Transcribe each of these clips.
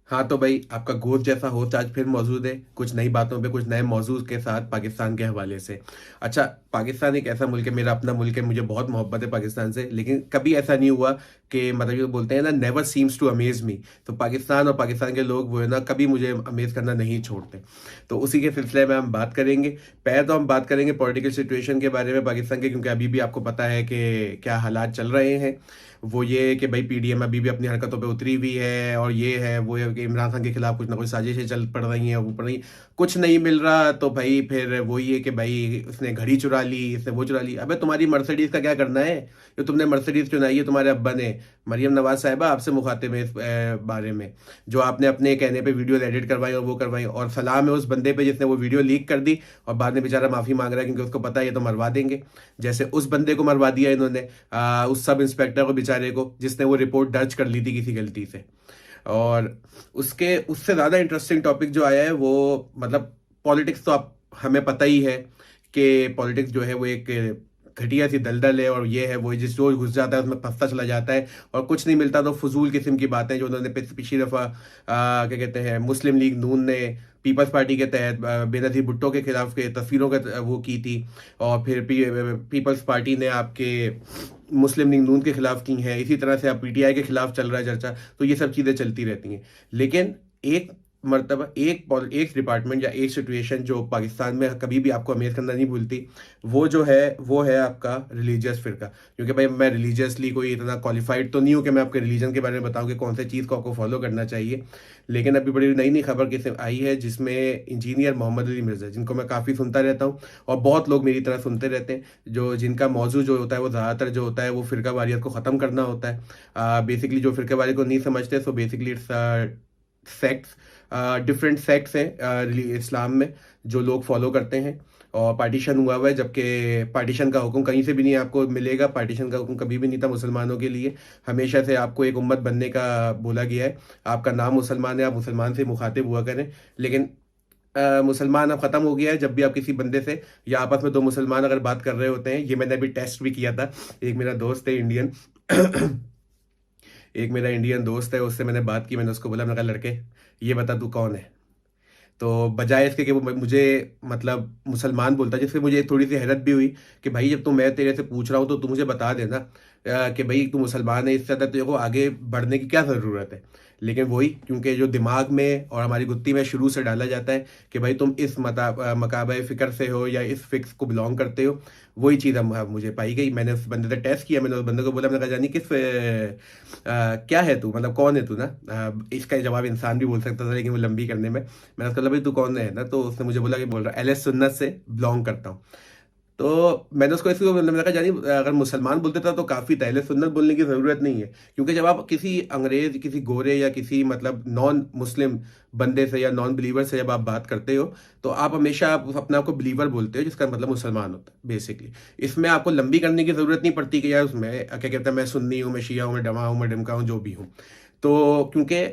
हाँ, तो भाई आपका गोश्त जैसा होस्ट आज फिर मौजूद है, कुछ नई बातों पे, कुछ नए मौज़ूअ के साथ पाकिस्तान के हवाले से। अच्छा, पाकिस्तान एक ऐसा मुल्क है, मेरा अपना मुल्क है, मुझे बहुत मोहब्बत है पाकिस्तान से, लेकिन कभी ऐसा नहीं हुआ कि मतलब ये बोलते हैं ना, नेवर सीम्स टू अमेज़ मी। तो पाकिस्तान और पाकिस्तान के लोग वो है ना, कभी मुझे अमेज़ करना नहीं छोड़ते। तो उसी के सिलसिले में हम बात करेंगे। पहले तो हम बात करेंगे पॉलिटिकल सिचुएशन के बारे में पाकिस्तान के, क्योंकि अभी भी आपको पता है कि क्या हालात चल रहे हैं। वो ये कि भाई पीडीएम अभी भी अपनी हरकतों पे उतरी हुई है, और ये है वो है कि इमरान खान के खिलाफ कुछ ना कुछ साजिशें चल पड़ रही हैं, वो पड़ रही, कुछ नहीं मिल रहा। तो भाई फिर वही है कि भाई उसने घड़ी चुरा ली, इसने वो चुरा ली। अबे तुम्हारी मर्सिडीज का क्या करना है? जो तुमने मर्सिडीज चुनाई है तुम्हारे अब्बा ने, मरियम नवाज साहिबा आपसे मुखातिब है इस बारे में, जो आपने अपने कहने पे वीडियो एडिट करवाई और वो करवाई। और सलाम है उस बंदे पे जिसने वो वीडियो लीक कर दी और बाद में बेचारा माफी मांग रहा है, क्योंकि उसको पता है ये तो मरवा देंगे। जैसे उस बंदे को मरवा दिया इन्होंने, उस सब इंस्पेक्टर को बेचारे को, जिसने वो रिपोर्ट दर्ज कर ली थी किसी गलती से। और उसके उससे ज़्यादा इंटरेस्टिंग टॉपिक जो आया है वो मतलब पॉलिटिक्स, तो आप हमें पता ही है कि पॉलिटिक्स जो है वो एक घटिया सी दलदल है, और ये है वो जिस रोज घुस जाता है उसमें फंसता चला जाता है और कुछ नहीं मिलता। तो फजूल किस्म की बातें जो उन्होंने पिछली दफ़ा क्या कहते हैं, मुस्लिम लीग नून ने पीपल्स पार्टी के तहत बेनज़ीर भुट्टो के खिलाफ के तस्वीरों का वो की थी, और फिर पीपल्स पार्टी ने आपके मुस्लिम लीग नून के खिलाफ की हैं। इसी तरह से अब पीटीआई के खिलाफ चल रहा है चर्चा। तो ये सब चीज़ें चलती रहती हैं, लेकिन एक मर्तबा एक डिपार्टमेंट या एक सिचुएशन जो पाकिस्तान में कभी भी आपको अमेज करना नहीं भूलती, वो है आपका रिलीजियस फिरका। क्योंकि भाई मैं रिलीजियसली कोई इतना क्वालिफाइड तो नहीं हूँ कि मैं आपके रिलीजन के बारे में बताऊँ कि कौन सी चीज़ को आपको फॉलो करना चाहिए। लेकिन अभी बड़ी नई नई खबर किसी आई है जिसमें इंजीनियर मोहम्मद अली मिर्ज़ा, जिनको मैं काफ़ी सुनता रहता हूँ और बहुत लोग मेरी तरह सुनते रहते हैं, जो जिनका मौजू जो होता है वो ज़्यादातर जो होता है वो फ़िरका वारियत को ख़त्म करना होता है। बेसिकली जो फ़िरका वारियत को नहीं समझते, so basically it's sects, different sects हैं इस्लाम में जो लोग फॉलो करते हैं। और पार्टीशन हुआ हुआ है, जबकि पार्टीशन का हुक्म कहीं से भी नहीं आपको मिलेगा। पार्टीशन का हुक्म कभी भी नहीं था मुसलमानों के लिए। हमेशा से आपको एक उम्मत बनने का बोला गया है। आपका नाम मुसलमान है, आप मुसलमान से मुखातिब हुआ करें। लेकिन मुसलमान अब ख़त्म हो गया है। जब भी आप किसी बंदे से या आपस में दो मुसलमान अगर बात कर रहे होते हैं, ये मैंने अभी टेस्ट भी किया था। एक मेरा दोस्त है इंडियन एक मेरा इंडियन दोस्त है, उससे मैंने बात की। मैंने उसको बोला, मैंने कहा लड़के ये बता तू कौन है? तो बजाय इसके कि वो मुझे मतलब मुसलमान बोलता, जिससे मुझे थोड़ी सी हैरत भी हुई कि भाई जब तो मैं तेरे से पूछ रहा हूँ तो तू मुझे बता देना कि भाई तू मुसलमान है, इससे ज़्यादा तेरे को आगे बढ़ने की क्या ज़रूरत है। लेकिन वही, क्योंकि जो दिमाग में और हमारी गुत्ती में शुरू से डाला जाता है कि भाई तुम इस मकाबे फ़िक्र से हो या इस फिक्स को बिलोंग करते हो, वही चीज़ हम मुझे पाई गई। मैंने उस बंदे से टेस्ट किया, मैंने उस बंदे को बोला, मैंने कहा जानी किस क्या है तू, मतलब कौन है तू ना। इसका जवाब इंसान भी बोल सकता था, लेकिन वो लंबी करने में मैंने उसका बोला भाई तू कौन है ना। तो उसने मुझे बोला कि बोल रहा एल सुन्नत से बिलोंग करता हूँ। तो मैंने उसको इसलिए मैंने कहा जानी अगर मुसलमान बोलते था तो काफ़ी था, सुन्नत बोलने की ज़रूरत नहीं है। क्योंकि जब आप किसी अंग्रेज़, किसी गोरे या किसी मतलब नॉन मुस्लिम बंदे से या नॉन बिलीवर से जब आप बात करते हो, तो आप हमेशा आप अपने आप को बिलीवर बोलते हो, जिसका मतलब मुसलमान होता है बेसिकली। इसमें आपको लंबी करने की ज़रूरत नहीं पड़ती कि यार उसमें क्या कहते हैं, मैं सुन्नी हूँ, मैं शिया हूँ, मैं डमा हूँ, मैं डिमका हूँ, जो भी हूँ। तो क्योंकि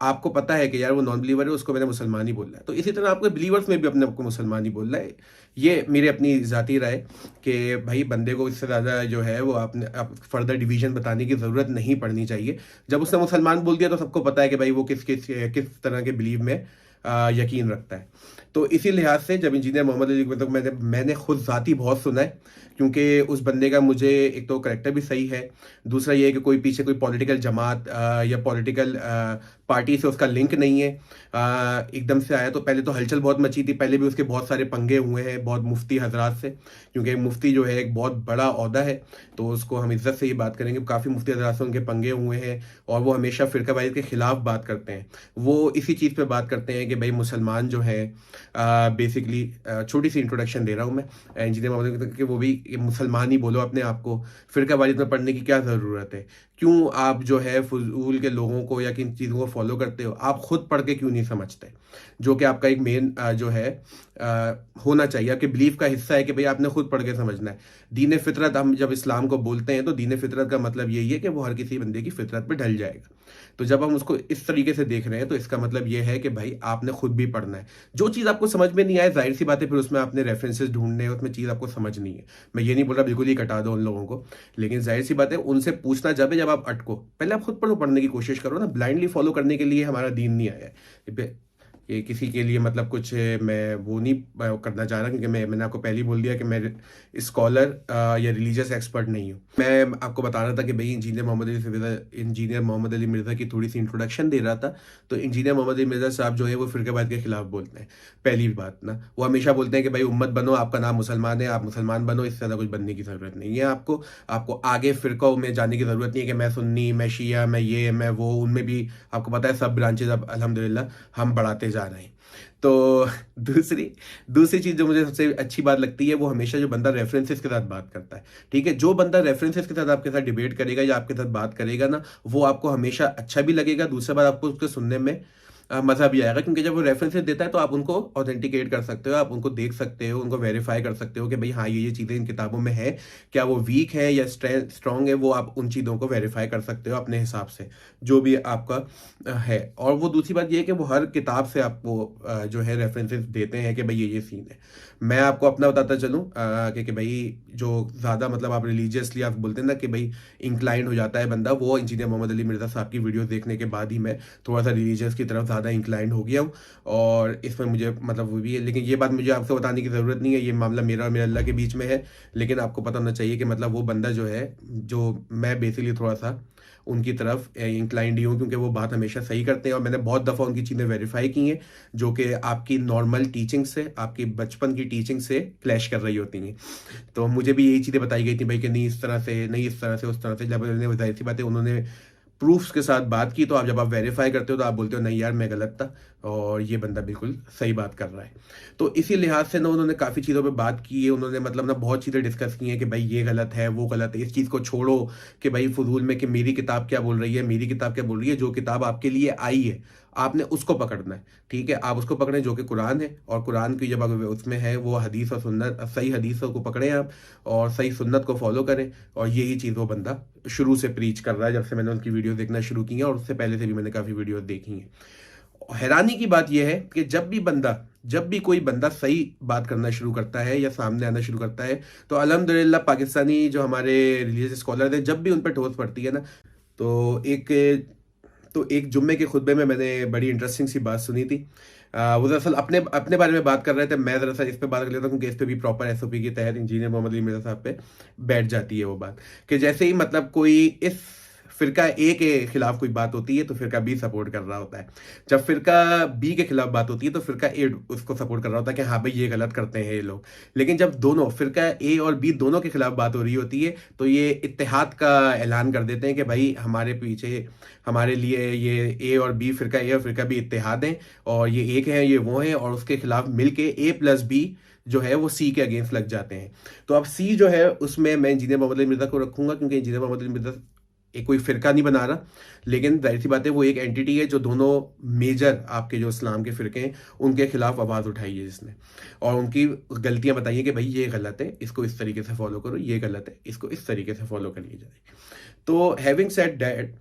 आपको पता है कि यार वो नॉन बिलीवर है, उसको मैंने मुसलमान ही बोलना है, तो इसी तरह आपको बिलीवर्स में भी अपने आपको मुसलमान ही बोलना है। ये मेरी अपनी ज़ाती राय कि भाई बंदे को इससे ज़्यादा जो है वो आपने आप फर्दर डिवीजन बताने की ज़रूरत नहीं पड़नी चाहिए। जब उसने मुसलमान बोल दिया तो सबको पता है कि भाई वो किस किस किस तरह के बिलीव में यकीन रखता है। तो इसी लिहाज से जब इंजीनियर मोहम्मद अली मतलब मैंने खुद ज़ाती बहुत सुना है, क्योंकि उस बंदे का मुझे एक तो करैक्टर भी सही है, दूसरा ये है कि कोई पीछे कोई पॉलिटिकल जमात या पॉलिटिकल पार्टी से उसका लिंक नहीं है। एकदम से आया तो पहले तो हलचल बहुत मची थी, पहले भी उसके बहुत सारे पंगे हुए हैं बहुत मुफ्ती हजरात से, क्योंकि मुफ्ती जो है एक बहुत बड़ा ओहदा है, तो उसको हम इज्जत से ही बात करेंगे। काफ़ी मुफ्ती हजरात से उनके पंगे हुए हैं और वो हमेशा फ़िरकावारियत के ख़िलाफ़ बात करते हैं। वो इसी चीज़ पे बात करते हैं कि भाई मुसलमान जो है बेसिकली छोटी सी इंट्रोडक्शन दे रहा हूँ मैं इंजीनियर मोहम्मद कि वो भी मुसलमान ही बोलो अपने आप को, फ़िरकावारियत में पढ़ने की क्या ज़रूरत है? क्यों आप जो है फजूल के लोगों को या किन चीज़ों को फॉलो करते हो? आप खुद पढ़ के क्यों नहीं समझते? जो कि आपका एक मेन जो है होना चाहिए, आपके बिलीफ का हिस्सा है कि भाई आपने खुद पढ़ के समझना है। दीन फितरत, हम जब इस्लाम को बोलते हैं तो दीन फितरत का मतलब यही है कि वो हर किसी बंदे की फितरत पे ढल जाएगा। तो जब हम उसको इस तरीके से देख रहे हैं तो इसका मतलब ये है कि भाई आपने खुद भी पढ़ना है। जो चीज़ आपको समझ में नहीं आए, जाहिर सी बात है फिर उसमें आपने रेफरेंसेस ढूंढने हैं, उसमें चीज़ आपको समझ नहीं है। मैं ये नहीं बोल रहा बिल्कुल ही कटा दो उन लोगों को, लेकिन जाहिर सी बात है उनसे पूछना जब है जब आप अटको, पहले आप खुद पढ़ो, पढ़ने की कोशिश करो ना। ब्लाइंडली फॉलो करने के लिए हमारा दीन नहीं आया है। ये किसी के लिए मतलब कुछ मैं वो नहीं करना चाह रहा, क्योंकि मैंने आपको पहले ही बोल दिया कि मैं स्कॉलर या रिलीजियस एक्सपर्ट नहीं हूँ। मैं आपको बता रहा था कि भाई इंजीनियर मोहम्मद अली मिर्ज़ा की थोड़ी सी इंट्रोडक्शन दे रहा था। तो इंजीनियर मोहम्मद अली मिर्ज़ा साहब जो है वो फिरकावाद के खिलाफ बोलते हैं। पहली बात ना, वो हमेशा बोलते हैं कि भाई उम्मत बनो, आपका नाम मुसलमान है, आप मुसलमान बनो, इससे ज़्यादा कुछ बनने की ज़रूरत नहीं है आपको। आपको आगे फ़िरक़ों में जाने की ज़रूरत नहीं है कि मैं सुन्नी, मैं शिया, मैं ये, मैं वो। उनमें भी आपको पता है सब ब्रांचेज अब अल्हम्दुलिल्लाह हम बढ़ाते जा रहे हैं। तो दूसरी दूसरी चीज़ जो मुझे सबसे अच्छी बात लगती है, वो हमेशा जो बंदा रेफरेंसेस के साथ बात करता है, ठीक है। जो बंदा रेफरेंसेस के साथ आपके साथ डिबेट करेगा या आपके साथ बात करेगा ना, वो आपको हमेशा अच्छा भी लगेगा। दूसरा बात, आपको उसको सुनने में मज़ा भी आएगा, क्योंकि जब वो रेफरेंसेस देता है तो आप उनको ऑथेंटिकेट कर सकते हो, आप उनको देख सकते हो, उनको वेरीफाई कर सकते हो कि भाई हाँ ये चीज़ें इन किताबों में है, क्या वो वीक है या स्ट्रॉन्ग है, वो आप उन चीज़ों को वेरीफाई कर सकते हो अपने हिसाब से, जो भी आपका है। और वो दूसरी बात ये है कि वो हर किताब से आपको जो है रेफरेंसेस देते हैं कि भाई ये सीन है। मैं आपको अपना बताता चलूँ कि भाई जो ज़्यादा मतलब आप रिलीजियसली आप बोलते हैं ना कि भाई इंक्लाइंड हो जाता है बंदा, वो इंजीनियर मोहम्मद अली मिर्ज़ा साहब की वीडियो देखने के बाद ही मैं थोड़ा सा रिलीजियस की तरफ ज़्यादा इंक्लाइंड हो गया हूँ। और इसमें मुझे मतलब वो भी है, लेकिन ये बात मुझे आपसे बताने की ज़रूरत नहीं है, ये मामला मेरा और मेरे अल्लाह के बीच में है। लेकिन आपको पता होना चाहिए कि मतलब वो बंदा जो है, जो मैं बेसिकली थोड़ा सा उनकी तरफ इंक्लाइंड ही हूँ, क्योंकि वो बात हमेशा सही करते हैं और मैंने बहुत दफ़ा उनकी चीज़ें वेरीफाई की हैं, जो कि आपकी नॉर्मल टीचिंग से, आपकी बचपन की टीचिंग से क्लैश कर रही होती हैं। तो मुझे भी यही चीज़ें बताई गई थी भाई कि नहीं इस तरह से, नहीं इस तरह से, उस तरह से। जब मैंने जाहिर सी बात है उन्होंने प्रूफ्स के साथ बात की, तो आप जब आप वेरीफाई करते हो तो आप बोलते हो नहीं यार मैं गलत था और ये बंदा बिल्कुल सही बात कर रहा है। तो इसी लिहाज से ना उन्होंने काफ़ी चीज़ों पे बात की है, उन्होंने मतलब ना बहुत चीज़ें डिस्कस की हैं कि भाई ये गलत है, वो गलत है। इस चीज़ को छोड़ो कि भाई फजूल में कि मेरी किताब क्या बोल रही है, मेरी किताब क्या बोल रही है। जो किताब आपके लिए आई है आपने उसको पकड़ना है, ठीक है। आप उसको पकड़ें जो कि कुरान है, और कुरान की जब उसमें है वो हदीस और सुन्नत, सही हदीसों को पकड़ें आप और सही सुन्नत को फॉलो करें। और यही चीज़ वो बंदा शुरू से प्रीच कर रहा है, जब से मैंने उनकी वीडियो देखना शुरू की है, और उससे पहले से भी मैंने काफ़ी वीडियो देखी हैं। हैरानी की बात यह है कि जब भी कोई बंदा सही बात करना शुरू करता है या सामने आना शुरू करता है, तो अल्हम्दुलिल्लाह पाकिस्तानी जो हमारे रिलीजियस स्कॉलर थे, जब भी उन पर ठोस पड़ती है ना, तो एक जुम्मे के खुतबे में मैंने बड़ी इंटरेस्टिंग सी बात सुनी थी। वो दरअसल अपने अपने बारे में बात कर रहे थे। मैं दरअसल इस पे बात कर लेता हूँ, क्योंकि इस पे भी प्रॉपर एसओपी के तहत इंजीनियर मोहम्मद अली मिर्ज़ा साहब पे बैठ जाती है वो बात, कि जैसे ही मतलब कोई इस फिरका ए के खिलाफ कोई बात होती है तो फिरका बी सपोर्ट कर रहा होता है। जब फिरका बी के खिलाफ बात होती है तो फिरका ए उसको सपोर्ट कर रहा होता है कि हाँ भाई ये गलत करते हैं ये लोग। लेकिन जब दोनों फिरका ए और बी दोनों के खिलाफ बात हो रही होती है तो ये इत्तेहाद का ऐलान कर देते हैं कि भाई हमारे पीछे, हमारे लिए ये ए और बी, फिरका ए और फिरका बी इत्तेहाद हैं, और ये एक है ये वो हैं, और उसके खिलाफ मिलके ए प्लस बी जो है वो सी के अगेंस्ट लग जाते हैं। तो अब सी जो है उसमें मैं इंजीनियर मोहम्मद अली मिर्ज़ा को रखूंगा, क्योंकि इंजीनियर मोहम्मद अली मिर्ज़ा एक कोई फिरका नहीं बना रहा, लेकिन जाहिर सी बात है वो एक एंटिटी है जो दोनों मेजर आपके जो इस्लाम के फिरके हैं उनके खिलाफ आवाज़ उठाई है जिसने, और उनकी गलतियां बताई है कि भाई ये गलत है, इसको इस तरीके से फॉलो करो, ये गलत है, इसको इस तरीके से फॉलो करिए जाए। तो हैविंग सेड दैट,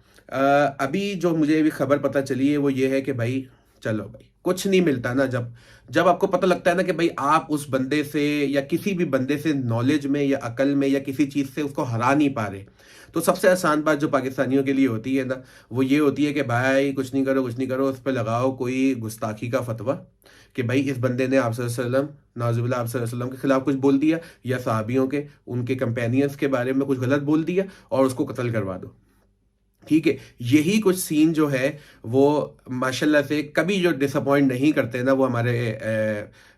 अभी जो मुझे अभी खबर पता चली है वो ये है कि भाई चलो भाई कुछ नहीं मिलता ना, जब आपको पता लगता है ना कि भाई आप उस बंदे से या किसी भी बंदे से नॉलेज में या अकल में या किसी चीज़ से उसको हरा नहीं पा रहे, तो सबसे आसान बात जो पाकिस्तानियों के लिए होती है ना, वो ये होती है कि भाई कुछ नहीं करो, कुछ नहीं करो, उस पर लगाओ कोई गुस्ताखी का फतवा कि भाई इस बंदे ने आप सल्लल्लाहु नाजुबिल्लाह आप सल्लल्लाहु अलैहि वसल्लम के खिलाफ कुछ बोल दिया, या साहबियों के, उनके कंपेनियंस के बारे में कुछ गलत बोल दिया, और उसको कत्ल करवा दो, ठीक है। यही कुछ सीन जो है वो माशाल्लाह से कभी जो डिसअपॉइंट नहीं करते ना, वो हमारे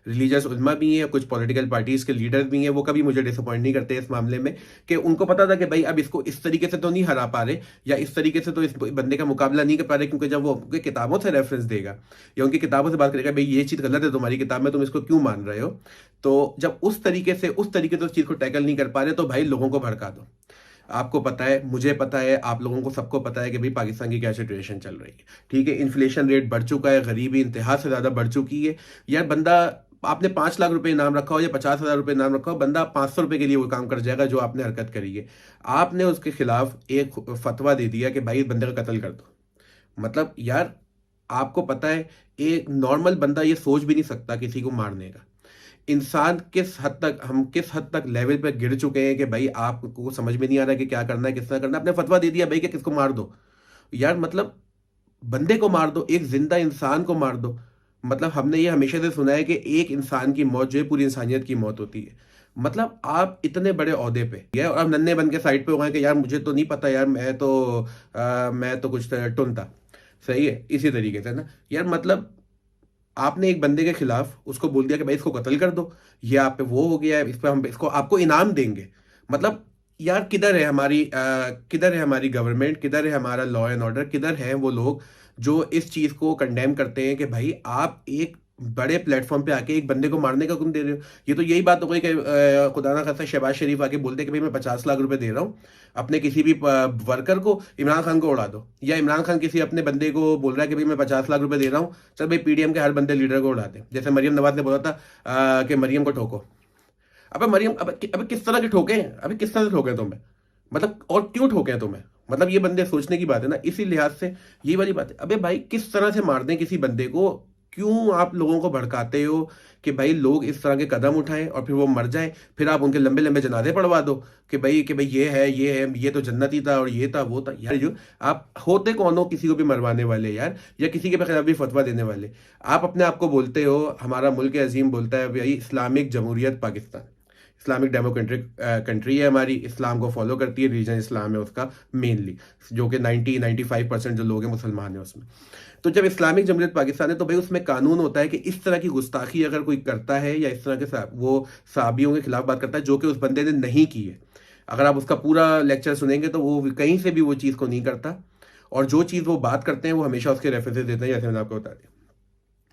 रिलीजियस उलमा भी हैं, कुछ पॉलिटिकल पार्टीज़ के लीडर्स भी हैं, वो कभी मुझे डिसअपॉइंट नहीं करते इस मामले में, कि उनको पता था कि भाई अब इसको इस तरीके से तो नहीं हरा पा रहे, या इस तरीके से तो इस बंदे का मुकाबला नहीं कर पा रहे, क्योंकि जब वो उनकी किताबों से रेफरेंस देगा या उनकी किताबों से बात करेगा भाई ये चीज़ गलत है तुम्हारी किताब में, तुम इसको क्यों मान रहे हो, तो जब उस तरीके से उस चीज़ को टैकल नहीं कर पा रहे तो भाई लोगों को भड़का दो। आपको पता है, मुझे पता है, आप लोगों को सबको पता है कि भाई पाकिस्तान की क्या सिचुएशन चल रही है। ठीक है, इन्फ्लेशन रेट बढ़ चुका है, गरीबी इंतहा से ज़्यादा बढ़ चुकी है। यार बंदा, आपने 5 लाख रुपए इनाम रखा हो या 50,000 रुपए इनाम रखा हो, बंदा 500 रुपए के लिए वो काम कर जाएगा जो आपने हरकत करी है। आपने उसके खिलाफ एक फतवा दे दिया कि भाई इस बंदे का कत्ल कर दो। मतलब यार, आपको पता है एक नॉर्मल बंदा ये सोच भी नहीं सकता किसी को मारने का। इंसान किस हद तक, हम किस हद तक लेवल पे गिर चुके हैं कि भाई आपको समझ में नहीं आ रहा कि क्या करना है, किस तरह करना है। आपने फतवा दे दिया भाई कि किसको मार दो। यार मतलब बंदे को मार दो, एक जिंदा इंसान को मार दो। मतलब हमने ये हमेशा से सुना है कि एक इंसान की मौत जो है पूरी इंसानियत की मौत होती है। मतलब आप इतने बड़े ओहदे पे है और आप नन्हे बन के साइड पे हो गए कि यार मुझे तो नहीं पता यार, मैं तो कुछ टुन था। सही है, इसी तरीके से ना यार। मतलब आपने एक बंदे के खिलाफ उसको बोल दिया कि भाई इसको कत्ल कर दो, ये आप पे वो हो गया है, इस पे हम इसको आपको इनाम देंगे। मतलब यार किधर है हमारी गवर्नमेंट, किधर है हमारा लॉ एंड ऑर्डर, किधर है वो लोग जो इस चीज को कंडेम करते हैं कि भाई आप एक बड़े प्लेटफॉर्म पे आके एक बंदे को मारने का हुक्म दे रहे हो। ये तो यही बात हो गई कि खुदा ना खास्ता शहबाज शरीफ आके बोलते कि भाई मैं 50 लाख रुपए दे रहा हूँ अपने किसी भी वर्कर को, इमरान खान को उड़ा दो। या इमरान खान किसी अपने बंदे को बोल रहा है कि भाई मैं 50 लाख रुपए दे रहा हूँ, चल भाई पीडीएम के हर बंदे लीडर को उड़ाते। जैसे मरियम नवाज ने बोला था कि मरियम को ठोको। अबे मरियम, अबे किस तरह के ठोके हैं, अबे किस तरह से ठोके हैं तुम्हें? मतलब और क्यों ठोके हैं तुम्हें? मतलब ये बंदे सोचने की बात है ना, इसी लिहाज से ये वाली बात है। अबे भाई किस तरह से मार दें किसी बंदे को? क्यों आप लोगों को भड़काते हो कि भाई लोग इस तरह के कदम उठाएं और फिर वो मर जाएं, फिर आप उनके लंबे लंबे जनाजे पढ़वा दो कि भाई ये है ये तो जन्नती था और ये था वो था। यार जो आप होते कौन हो किसी को भी मरवाने वाले यार, या किसी के खिलाफ भी फतवा देने वाले? आप अपने आप को बोलते हो, हमारा मुल्क अजीम बोलता है भाई इस्लामिक जमहूरियत पाकिस्तान, इस्लामिक डेमोक्रेटिक कंट्री है हमारी, इस्लाम को फॉलो करती है, रिलीजन इस्लाम है उसका मेनली, जो कि 95% जो लोग हैं मुसलमान हैं उसमें। तो जब इस्लामिक जमहूरियत पाकिस्तान है तो भाई उसमें कानून होता है कि इस तरह की गुस्ताखी अगर कोई करता है या इस तरह के वो साबियों के खिलाफ बात करता है जो कि उस बंदे ने नहीं की है, अगर आप उसका पूरा लेक्चर सुनेंगे तो वो कहीं से भी वो चीज़ को नहीं करता, और जो चीज़ वो बात करते हैं वो हमेशा उसके रेफरेंसेस देते हैं, जैसे मैंने आपको बता दिया।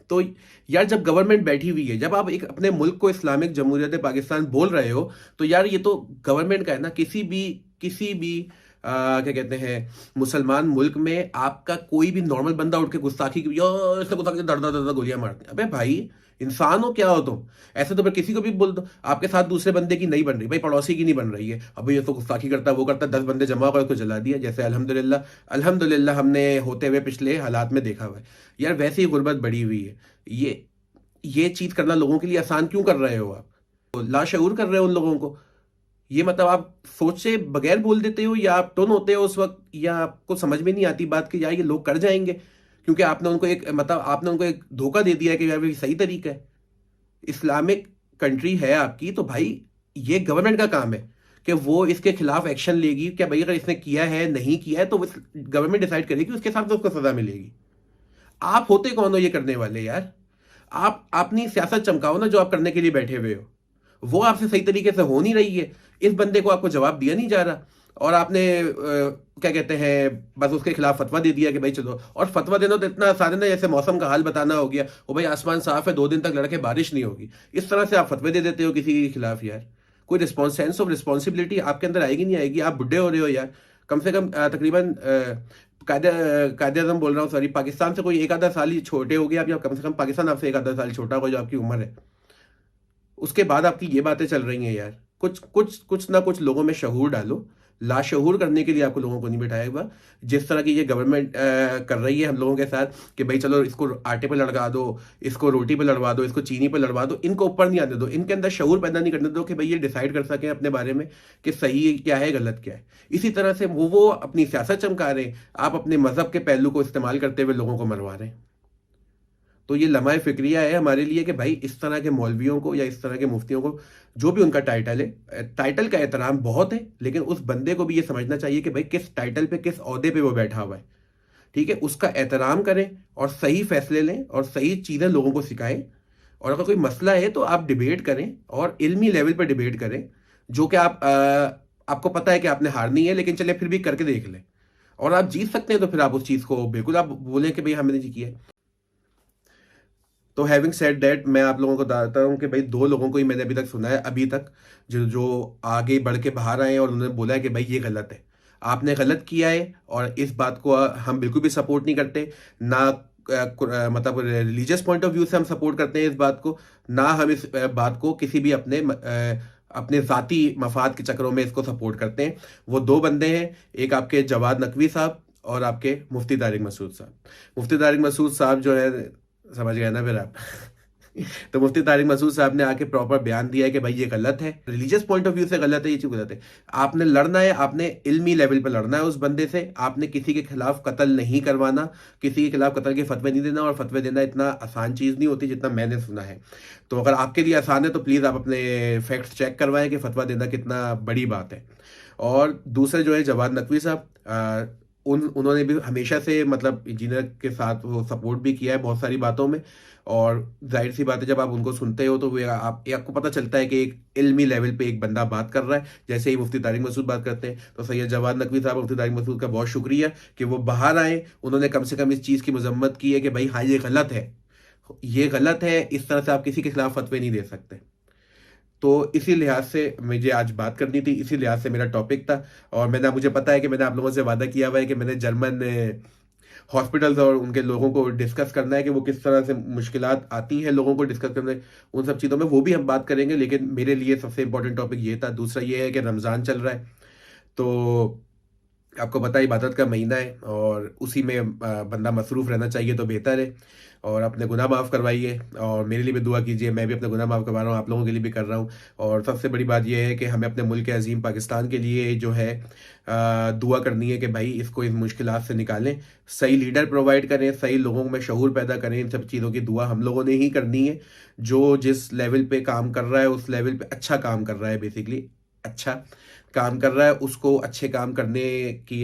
तो यार जब गवर्नमेंट बैठी हुई है, जब आप एक अपने मुल्क को इस्लामिक जमहूरियत पाकिस्तान बोल रहे हो, तो यार ये तो गवर्नमेंट का है ना। किसी भी क्या कहते हैं मुसलमान मुल्क में आपका कोई भी नॉर्मल बंदा उठ के गुस्ताखी की यार ऐसे गुस्ताखी दर दर दर गोलियां मारते हैं। अबे भाई इंसान हो क्या हो तुम? ऐसे तो फिर किसी को भी बोल दो आपके साथ दूसरे बंदे की नहीं बन रही, भाई पड़ोसी की नहीं बन रही है, अब ये तो गुस्ताखी करता है वो करता है, 10 बंदे जमा कर उसको जला दिया, जैसे अल्हम्दुलिल्लाह अल्हम्दुलिल्लाह हमने होते हुए पिछले हालात में देखा हुआ है। यार वैसे ही गुर्बत बढ़ी हुई है। ये चीज करना लोगों के लिए आसान क्यों कर रहे हो आप? लाशऊर कर रहे हो उन लोगों को। ये मतलब आप सोच से बगैर बोल देते हो, या आप टोन होते हो उस वक्त, या आपको समझ में नहीं आती बात कि यार ये लोग कर जाएंगे, क्योंकि आपने उनको एक धोखा दे दिया है कि यार ये सही तरीका है। इस्लामिक कंट्री है आपकी तो भाई ये गवर्नमेंट का काम है कि वो इसके खिलाफ एक्शन लेगी। क्या भाई अगर इसने किया है नहीं किया है तो गवर्नमेंट डिसाइड करेगी, उसके हिसाब से उसको सजा मिलेगी। आप होते कौन हो ये करने वाले यार? आप अपनी सियासत चमकाओ ना, जो आप करने के लिए बैठे हुए हो वो आपसे सही तरीके से हो नहीं रही है। इस बंदे को आपको जवाब दिया नहीं जा रहा, और आपने क्या कहते हैं बस उसके खिलाफ फतवा दे दिया कि भाई चलो। और फतवा देना तो इतना आसान है ना, जैसे मौसम का हाल बताना हो गया, वो भाई आसमान साफ है 2 दिन तक लड़के बारिश नहीं होगी, इस तरह से आप फतवे दे देते हो किसी के खिलाफ। यार कोई सेंस ऑफ रिस्पॉन्सिबिलिटी आपके अंदर आएगी नहीं आएगी? आप बुढ़े हो रहे हो यार। कम से कम तकरीबन कायदे आजम बोल रहा हूँ, सॉरी, पाकिस्तान से कोई एक आधा साल ही छोटे हो गए आप, या कम से कम पाकिस्तान आपसे एक आधा साल छोटा होगा जो आपकी उम्र है। उसके बाद आपकी ये बातें चल रही हैं यार। कुछ ना कुछ लोगों में शहूर डालो। लाशहूर करने के लिए आपको लोगों को नहीं बिठाया हुआ। जिस तरह की ये गवर्नमेंट कर रही है हम लोगों के साथ कि भाई चलो इसको आटे पे लड़वा दो, इसको रोटी पे लड़वा दो, इसको चीनी पे लड़वा दो, इनको ऊपर नहीं आने दो, इनके अंदर शऊर पैदा नहीं करने दो कि भाई ये डिसाइड कर सकें अपने बारे में कि सही क्या है गलत क्या है। इसी तरह से वो अपनी सियासत चमका रहे हैं, आप अपने मजहब के पहलू को इस्तेमाल करते हुए लोगों को मरवा रहे हैं। तो ये लम्हा फिक्रिया है हमारे लिए कि भाई इस तरह के मौलवियों को या इस तरह के मुफ्तियों को, जो भी उनका टाइटल है, टाइटल का एहतराम बहुत है, लेकिन उस बंदे को भी ये समझना चाहिए कि भाई किस टाइटल पे किस ओहदे पे वो बैठा हुआ है। ठीक है, उसका एहतराम करें और सही फैसले लें और सही चीज़ें लोगों को सिखाएं। और अगर कोई मसला है तो आप डिबेट करें और इल्मी लेवल पर डिबेट करें, जो कि आपको पता है कि आपने हारनी है, लेकिन चलिए फिर भी करके देख लें। और आप जीत सकते हैं तो फिर आप उस चीज़ को बिल्कुल आप बोलें कि भाई हमने जी किया है। तो हैविंग सेड दैट, मैं आप लोगों को बताता हूँ कि भाई 2 लोगों को ही मैंने अभी तक सुना है, अभी तक, जो जो आगे बढ़ के बाहर आए हैं और उन्होंने बोला है कि भाई ये गलत है, आपने गलत किया है, और इस बात को हम बिल्कुल भी सपोर्ट नहीं करते। ना मतलब रिलीजियस पॉइंट ऑफ व्यू से हम सपोर्ट करते हैं इस बात को, ना हम इस बात को किसी भी अपने ज़ाती मफाद के चक्करों में इसको सपोर्ट करते हैं। वो 2 बंदे हैं, एक आपके जवाद नकवी साहब और आपके मुफ्ती तारिक मसूद साहब। मुफ्ती तारिक मसूद साहब जो है, समझ गए ना फिर आप। तो मुफ्ती तारिक मसूद साहब ने आके प्रॉपर बयान दिया है कि भाई ये गलत है, रिलीजियस पॉइंट ऑफ व्यू से गलत है, ये चीज गलत है। आपने लड़ना है, आपने इल्मी लेवल पर लड़ना है उस बंदे से, आपने किसी के खिलाफ कत्ल नहीं करवाना, किसी के खिलाफ कत्ल के फतवे नहीं देना, और फतवे देना इतना आसान चीज नहीं होती जितना मैंने सुना है। तो अगर आपके लिए आसान है तो प्लीज आप अपने फैक्ट्स चेक करवाएं कि फतवा देना कितना बड़ी बात है। और दूसरे जो है जवाद नकवी साहब, उन्होंने भी हमेशा से मतलब इंजीनियर के साथ वो सपोर्ट भी किया है बहुत सारी बातों में। और जाहिर सी बात है, जब आप उनको सुनते हो तो वे आपको पता चलता है कि एक इल्मी लेवल पे एक बंदा बात कर रहा है, जैसे ही मुफ्ती तारिक मसूद बात करते हैं। तो सैयद जवाद नकवी साहब, मुफ्ती तारिक मसूद का बहुत शुक्रिया कि वो बाहर आए, उन्होंने कम से कम इस चीज़ की मजम्मत की है कि भाई हाँ ये गलत है, ये गलत है, इस तरह से आप किसी के खिलाफ फतवे नहीं दे सकते। तो इसी लिहाज से मुझे आज बात करनी थी, इसी लिहाज से मेरा टॉपिक था। और मुझे पता है कि मैंने आप लोगों से वादा किया हुआ है कि मैंने जर्मन हॉस्पिटल्स और उनके लोगों को डिस्कस करना है कि वो किस तरह से मुश्किलात आती हैं लोगों को डिस्कस करने, उन सब चीज़ों में वो भी हम बात करेंगे। लेकिन मेरे लिए सबसे इंपॉर्टेंट टॉपिक ये था। दूसरा ये है कि रमज़ान चल रहा है, तो आपको पता है इबादत का महीना है, और उसी में बंदा मसरूफ़ रहना चाहिए तो बेहतर है। और अपने गुनाह माफ़ करवाइए, और मेरे लिए भी दुआ कीजिए, मैं भी अपने गुनाह माफ़ करवा रहा हूँ, आप लोगों के लिए भी कर रहा हूँ। और सबसे बड़ी बात यह है कि हमें अपने मुल्क अज़ीम पाकिस्तान के लिए जो है दुआ करनी है कि भाई इसको इन मुश्किलात से निकालें, सही लीडर प्रोवाइड करें, सही लोगों में शऊर पैदा करें। इन सब चीज़ों की दुआ हम लोगों ने ही करनी है। जो जिस लेवल पे काम कर रहा है उस लेवल पे अच्छा काम कर रहा है, बेसिकली अच्छा काम कर रहा है, उसको अच्छे काम करने की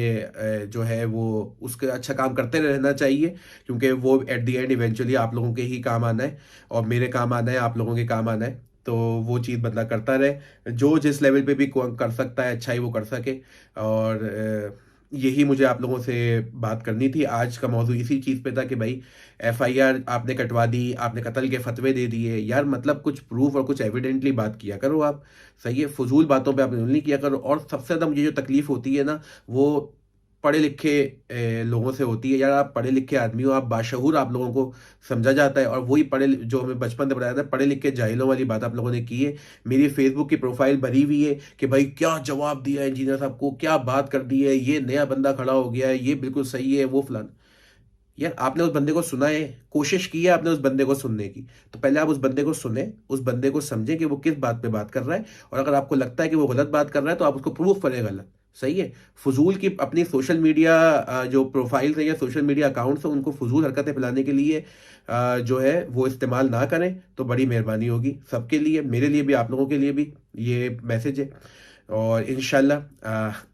जो है वो उसके अच्छा काम करते रहना चाहिए, क्योंकि वो एट द एंड इवेंचुअली आप लोगों के ही काम आना है, और मेरे काम आना है, आप लोगों के काम आना है। तो वो चीज़ बंदा करता रहे, जो जिस लेवल पे भी कर सकता है अच्छा ही वो कर सके। और यही मुझे आप लोगों से बात करनी थी। आज का मौजू इसी चीज़ पे था कि भाई एफआईआर आपने कटवा दी, आपने कत्ल के फतवे दे दिए यार, मतलब कुछ प्रूफ और कुछ एविडेंटली बात किया करो आप। सही है, फजूल बातों पे आप नहीं किया करो। और सबसे ज़्यादा मुझे जो तकलीफ होती है ना, वो पढ़े लिखे लोगों से होती है। यार आप पढ़े लिखे आदमी हो, आप बाशऊर, आप लोगों को समझा जाता है, और वही जो हमें बचपन से बताया था, पढ़े लिखे जाहिलों वाली बात आप लोगों ने की है। मेरी फेसबुक की प्रोफाइल भरी हुई है कि भाई क्या जवाब दिया है इंजीनियर साहब को, क्या बात कर दी है, ये नया बंदा खड़ा हो गया है, ये बिल्कुल सही है, वो फलाना। यार आपने उस बंदे को सुना है, कोशिश की है आपने उस बंदे को सुनने की, तो पहले आप उस बंदे को सुने, उस बंदे को समझें कि वो किस बात पे बात कर रहा है। और अगर आपको लगता है कि वो गलत बात कर रहा है तो आप उसको प्रूफ करें गलत। सही है, फजूल की अपनी सोशल मीडिया जो प्रोफाइल्स है या सोशल मीडिया अकाउंट्स हैं उनको फजूल हरकतें फैलाने के लिए जो है वो इस्तेमाल ना करें तो बड़ी मेहरबानी होगी सबके लिए, मेरे लिए भी, आप लोगों के लिए भी ये मैसेज है। और इंशाल्लाह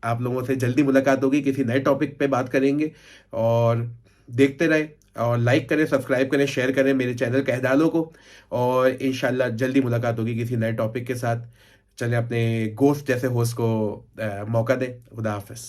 आप लोगों से जल्दी मुलाकात होगी, किसी नए टॉपिक पे बात करेंगे। और देखते रहे, और लाइक करें, सब्सक्राइब करें, शेयर करें मेरे चैनल कहदालों को। और इंशाल्लाह जल्दी मुलाकात होगी किसी नए टॉपिक के साथ। चलें अपने गोश्त जैसे होस्ट को मौका दें। खुदा हाफिज़।